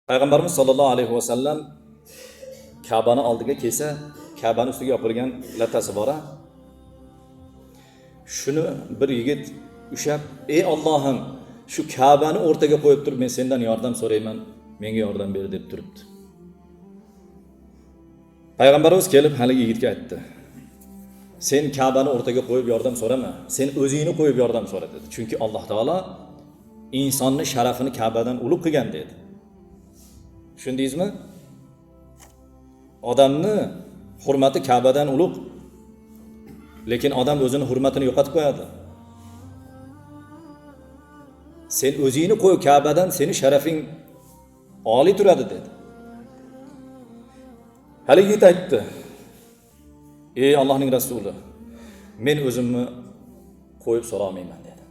Payg'ambarimiz sollallohu alayhi vasallam Ka'bani oldiga kelsa, Ka'bani ustiga yopilgan latasi bor. Shuni bir yigit ushab, "Ey Allohim, shu Ka'bani o'rtaga qo'yib turib, men sendan yordam so'rayman, menga yordam ber" deb turibdi. Payg'ambarimiz kelib haligi yigitga aytdi: "Sen Ka'bani o'rtaga qo'yib yordam so'rama, sen o'zingni qo'yib yordam so'ra" dedi. Chunki Alloh taolo insonni sharafini Ka'badan ulug' qilgan dedi. Tushundingizmi? Odamni hurmati Ka'badan ulug'. Lekin odam o'zini hurmatini yo'qotib qo'yadi. Sen o'zingni qo'y Ka'badan, seni sharafing oliy turadi dedi. Haligi yigit aytdi: "Ey Allohning rasuli, men o'zimni qo'yib so'ra olmayman" dedi.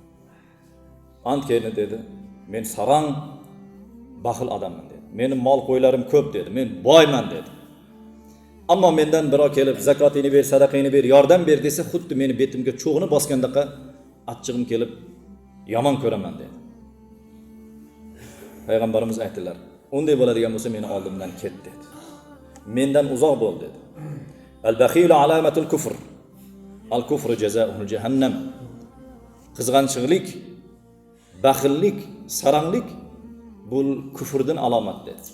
"Ant keldi" dedi. "Men sarang baxil odamman" dedi. "Meni mol qo'ylarim ko'p" dedi. "Men boyman" dedi. "Ammo mendan birov kelib zakotini ber, sadaqani ber, yordam ber desa, xuddi meni betimga cho'g'ini bosgandaqa achchig'im kelib yomon ko'raman" dedi. Payg'ambarimiz aytdilar: "Unday bo'ladigan bo'lsa meni oldimdan ket" dedi. "Mendan uzoq bo'l" dedi. "Al-bakhilu alamatul kufr. Al-kufru jazaohu jahannam." Qizg'anchiqlik, baxillik, saranglik bu kufrdan alomat dedi.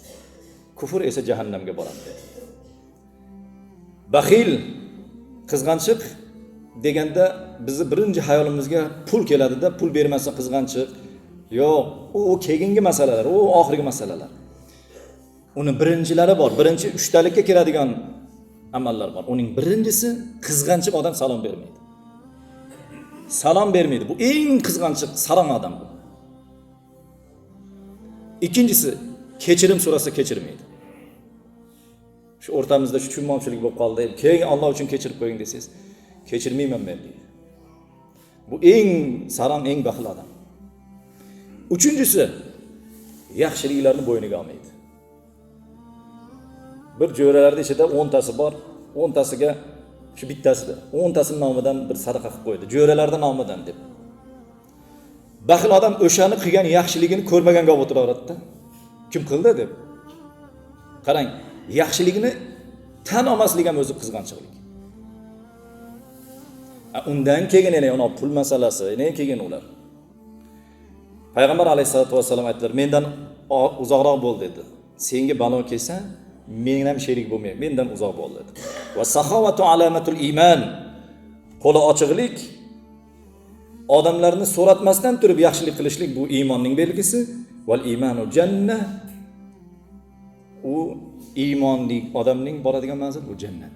Kufr esa jahannamga boradi dedi. Baxil, qizg'anchiq deganda bizni birinchi hayolimizga pul keladida, pul bermasa qizg'anchiq. Yo'q, u keyingi masalalar, u oxirgi masalalar. Uni birinchilari bor. Birinchi uchtalikka kiradigan amallar bor. Uning birinchisi qizg'anchiq odam salom bermaydi. Salom bermaydi. Bu eng qizg'anchiq, sarang odam bu. Ikkinchisi kechirim so'rasa kechirmaydi. Shu o'rtamizda shu tushunmovchilik bo'lib qoldi. Keyin Alloh uchun kechirib qo'ying desangiz, kechirmayman men deydi. Bu eng sarang, eng baxil odam. Uchinchisi yaxshiliklarni bo'yniga olmaydi. Bir jo'ralarda ichida 10 tasi bor, 10 tasiga shu bittasida 10 tasining nomidan bir sadaqa qilib qo'ydi. Jo'ralarning nomidan deb. Baxil odam o'shani qilgan yaxshiligini ko'rmaganga olib o'tiraveradi-da. Kim qildi deb. Qarang, yaxshiligini tan olmaslik ham o'zi qizg'anchiqlik. Undan keyin yana pul masalasi, yana keyin ular. Payg'ambar alayhisolatu vasallam aytdilar: "Mendan uzoqroq bo'l" dedi. "Senga balo kelsa, men ham sherik bo'lmayman, mendan uzoq bo'l" dedi. Va saxovatu alamatul iymon. Qo'li ochiqlik, odamlarni so'ratmasdan turib yaxshilik qilishlik bu iymonning belgisi. Val iymanu jannah. U iymonli odamning boradigan manzil bu jannat.